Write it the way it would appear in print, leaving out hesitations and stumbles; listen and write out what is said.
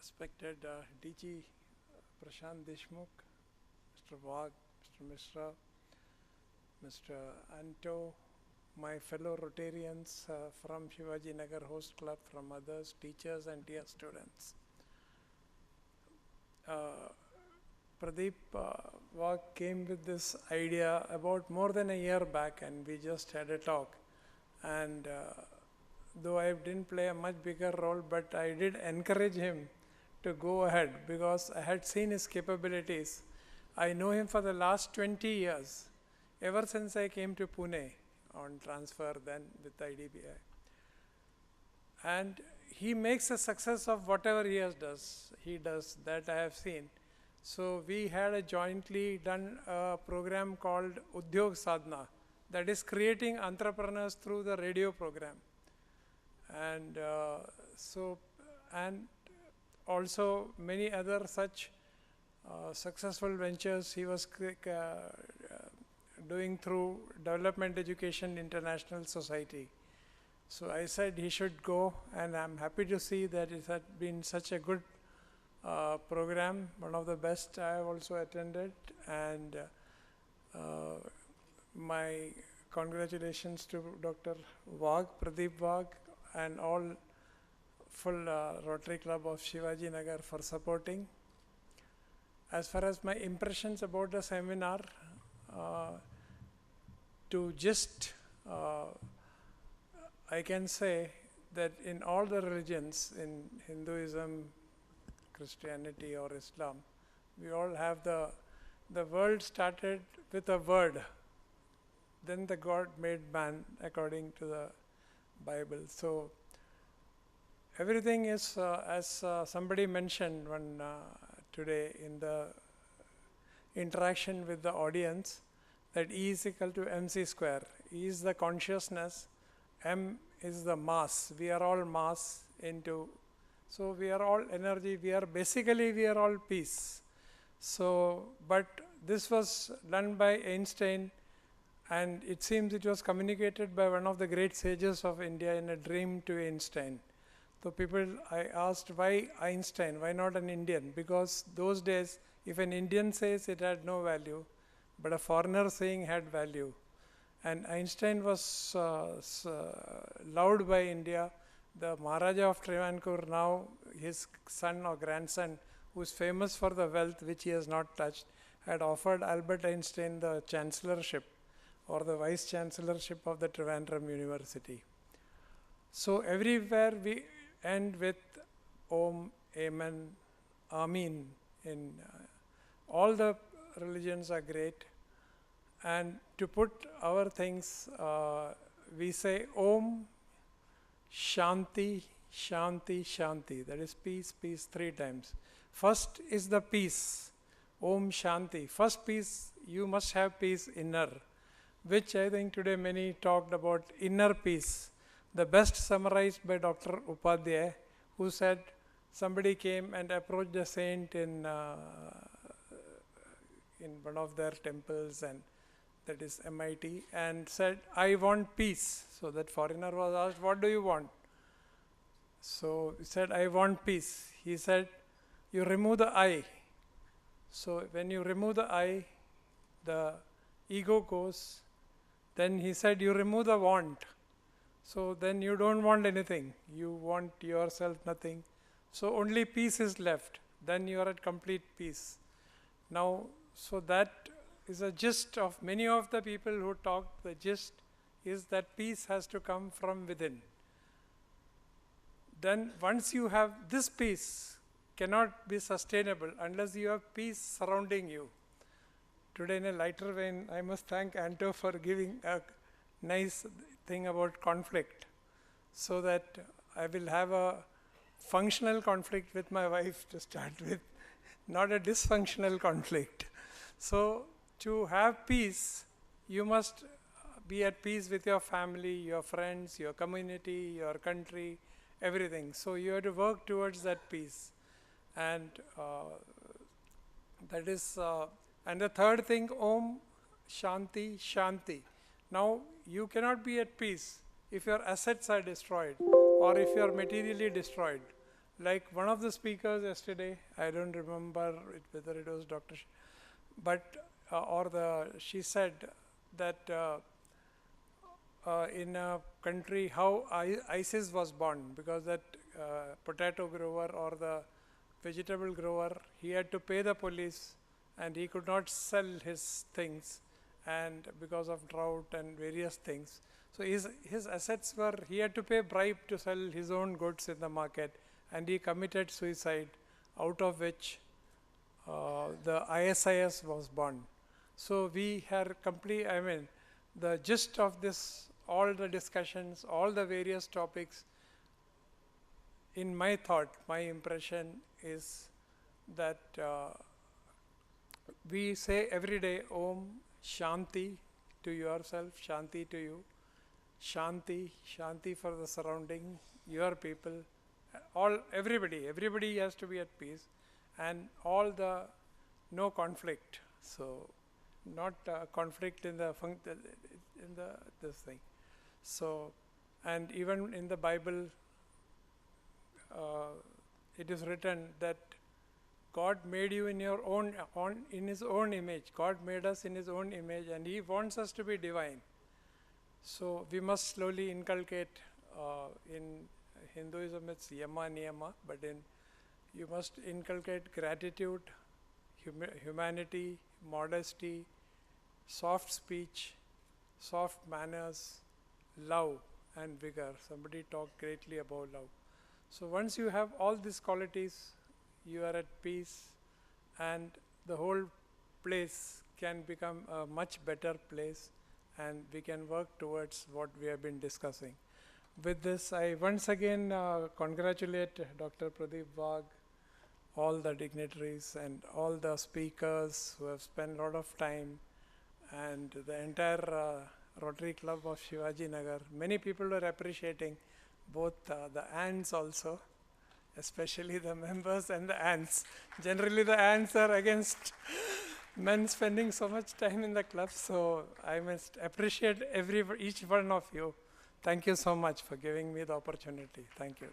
respected DG Prashant Deshmukh, Mr. Wagh, Mr. Mishra, Mr. Anto, my fellow Rotarians from Shivaji Nagar Host Club, from others, teachers and dear students. Pradeep Wagh came with this idea about more than a year back, and we just had a talk. And though I didn't play a much bigger role, but I did encourage him to go ahead because I had seen his capabilities. I know him for the last 20 years, ever since I came to Pune on transfer then with IDBI. And he makes a success of whatever he does that I have seen. So we had a jointly done a program called Udyog Sadhana, that is creating entrepreneurs through the radio program. And and also many other such successful ventures he was doing through Development Education International Society. So I said he should go, and I'm happy to see that it had been such a good program, one of the best I have also attended. And my congratulations to Dr. Wagh, Pradeep Wagh, and all full Rotary Club of Shivaji Nagar for supporting. As far as my impressions about the seminar, I can say that in all the religions, in Hinduism, Christianity or Islam, we all have the world started with a word. Then the God made man according to the Bible. So everything is, as somebody mentioned today in the interaction with the audience, that E is equal to mc square. E is the consciousness, M is the mass. We are all mass into, so we are all energy. We are all peace. So, but this was done by Einstein, and it seems it was communicated by one of the great sages of India in a dream to Einstein. So I asked, why Einstein? Why not an Indian? Because those days, if an Indian says, it had no value, but a foreigner saying had value. And Einstein was loved by India. The Maharaja of Travancore, now his son or grandson, who is famous for the wealth which he has not touched, had offered Albert Einstein the chancellorship or the vice chancellorship of the Trivandrum University. So everywhere we end with Om, Amen, Amin. In all the religions are great. And to put our things, we say Om, Shanti, Shanti, Shanti. That is peace, peace 3 times. First is the peace, Om Shanti. First peace, you must have peace inner, which I think today many talked about inner peace. The best summarized by Dr. Upadhyay, who said somebody came and approached a saint in one of their temples, and that is MIT, and said, I want peace. So that foreigner was asked, what do you want? So he said, I want peace. He said, you remove the I. So when you remove the I, the ego goes. Then he said, you remove the want. So then you don't want anything. You want yourself nothing. So only peace is left. Then you are at complete peace. Now, so that is a gist of many of the people who talked. The gist is that peace has to come from within. Then once you have this peace, cannot be sustainable unless you have peace surrounding you. Today in a lighter vein, I must thank Anto for giving a nice thing about conflict, so that I will have a functional conflict with my wife to start with, not a dysfunctional conflict. So to have peace, you must be at peace with your family, your friends, your community, your country, everything. So you have to work towards that peace. And that is, and the third thing, Om, Shanti, Shanti. Now, you cannot be at peace if your assets are destroyed or if you are materially destroyed. Like one of the speakers yesterday, I don't remember whether it was Dr. But she said that in a country how ISIS was born, because that potato grower or the vegetable grower, he had to pay the police and he could not sell his things, and because of drought and various things. So his assets were, he had to pay bribe to sell his own goods in the market, and he committed suicide, out of which the ISIS was born. So we are complete, I mean, the gist of this, all the discussions, all the various topics, in my thought, my impression is that we say every day, Om Shanti to yourself, Shanti to you, Shanti, Shanti for the surrounding, your people, everybody has to be at peace, and all the no conflict. So not conflict in the this thing. So, and even in the Bible, it is written that God made you in your own, in His own image. God made us in His own image, and He wants us to be divine. So we must slowly inculcate. In Hinduism, it's yama niyama, but you must inculcate gratitude, humanity, modesty, soft speech, soft manners, love and vigor. Somebody talked greatly about love. So once you have all these qualities, you are at peace, and the whole place can become a much better place, and we can work towards what we have been discussing. With this, I once again congratulate Dr. Pradeep Wagh, all the dignitaries and all the speakers who have spent a lot of time, and the entire Rotary Club of Shivaji Nagar. Many people were appreciating both the ants also, especially the members and the ants. Generally the ants are against men spending so much time in the club, so I must appreciate each one of you. Thank you so much for giving me the opportunity. Thank you.